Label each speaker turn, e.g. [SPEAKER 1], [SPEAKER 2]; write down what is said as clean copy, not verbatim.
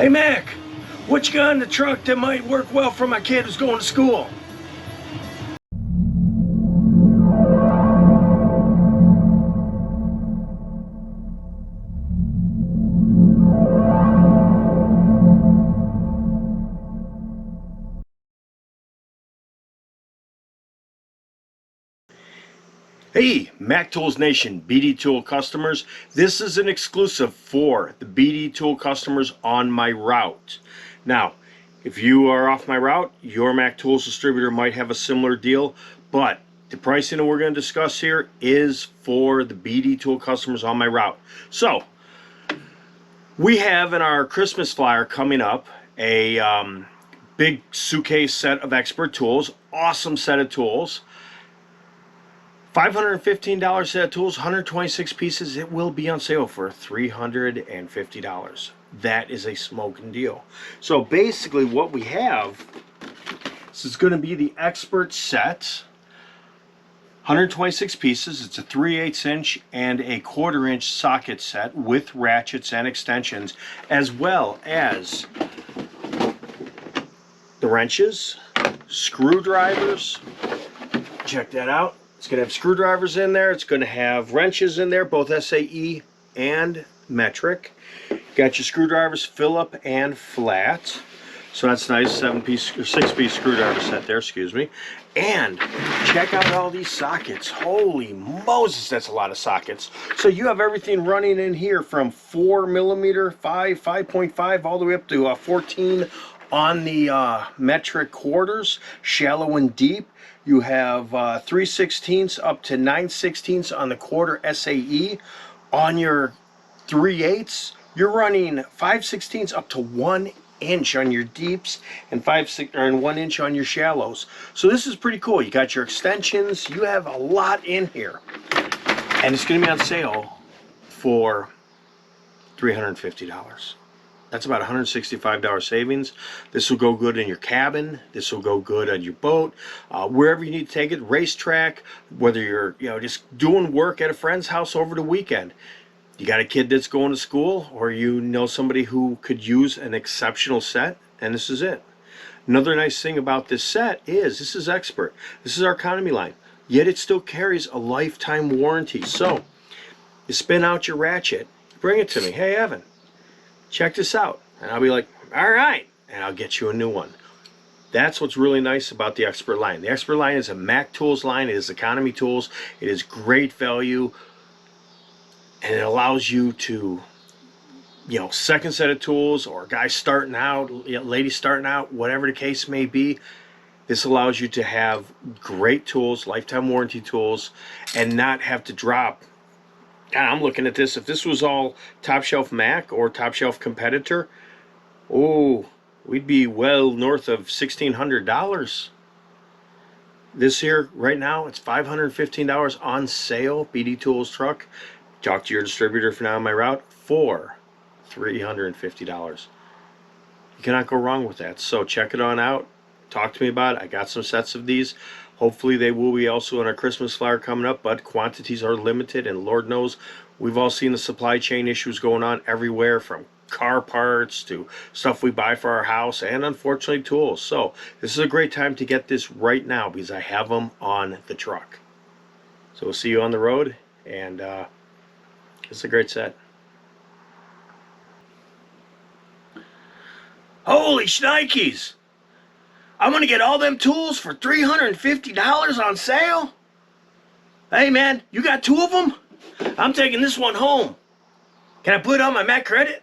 [SPEAKER 1] Hey Mac, what you got in the truck that might work well for my kid who's going to school? Hey, Mac Tools Nation, BD Tool customers. This is an exclusive for the BD Tool customers on my route. Now, if you are off my route, your Mac Tools distributor might have a similar deal, but the pricing that we're going to discuss here is for the BD Tool customers on my route. So, we have in our Christmas flyer coming up a big suitcase set of expert tools, awesome set of tools. $515 set of tools, 126 pieces. It will be on sale for $350. That is a smoking deal. So basically what we have, this is going to be the expert set, 126 pieces. It's a 3/8 inch and a 1/4 inch socket set with ratchets and extensions, as well as the wrenches, screwdrivers. Check that out. It's going to have screwdrivers in there. It's going to have wrenches in there, both SAE and metric. Got your screwdrivers, Phillip and flat. So that's nice, 7-piece or 6-piece screwdriver set there, excuse me. And check out all these sockets. Holy Moses, that's a lot of sockets. So you have everything running in here from 4mm, 5.5, all the way up to 14 on the metric quarters, shallow and deep. You have 3/16 up to 9/16 on the 1/4 SAE. On your 3/8, you're running 5/16 up to 1 inch on your deeps and 1 inch on your shallows. So this is pretty cool. You got your extensions. You have a lot in here, and it's going to be on sale for $350. That's about $165 savings. This will go good in your cabin. This will go good on your boat, wherever you need to take it. Racetrack, whether you're just doing work at a friend's house over the weekend. You got a kid that's going to school, or you know somebody who could use an exceptional set, and this is it. Another nice thing about this set is this is expert. This is our economy line, yet it still carries a lifetime warranty. So you spin out your ratchet, bring it to me. Hey Evan, check this out. And I'll be like, all right, and I'll get you a new one. That's what's really nice about the expert line. The expert line is a Mac Tools line. It is economy tools. It is great value, and it allows you to, second set of tools, or guys starting out, ladies starting out, whatever the case may be. This allows you to have great tools, lifetime warranty tools, and not have to drop. God, I'm looking at this. If this was all top shelf Mac or top shelf competitor, oh, we'd be well north of $1,600. This here, right now, it's $515 on sale. BD Tools truck. Talk to your distributor for now on my route for $350. You cannot go wrong with that. So check it on out. Talk to me about it. I got some sets of these. Hopefully they will be also in our Christmas flyer coming up, but quantities are limited, and Lord knows we've all seen the supply chain issues going on everywhere, from car parts to stuff we buy for our house, and unfortunately tools. So this is a great time to get this right now, because I have them on the truck. So we'll see you on the road, and it's a great set. Holy shnikes! I'm gonna get all them tools for $350 on sale? Hey man, you got 2 of them? I'm taking this one home. Can I put it on my Mac credit?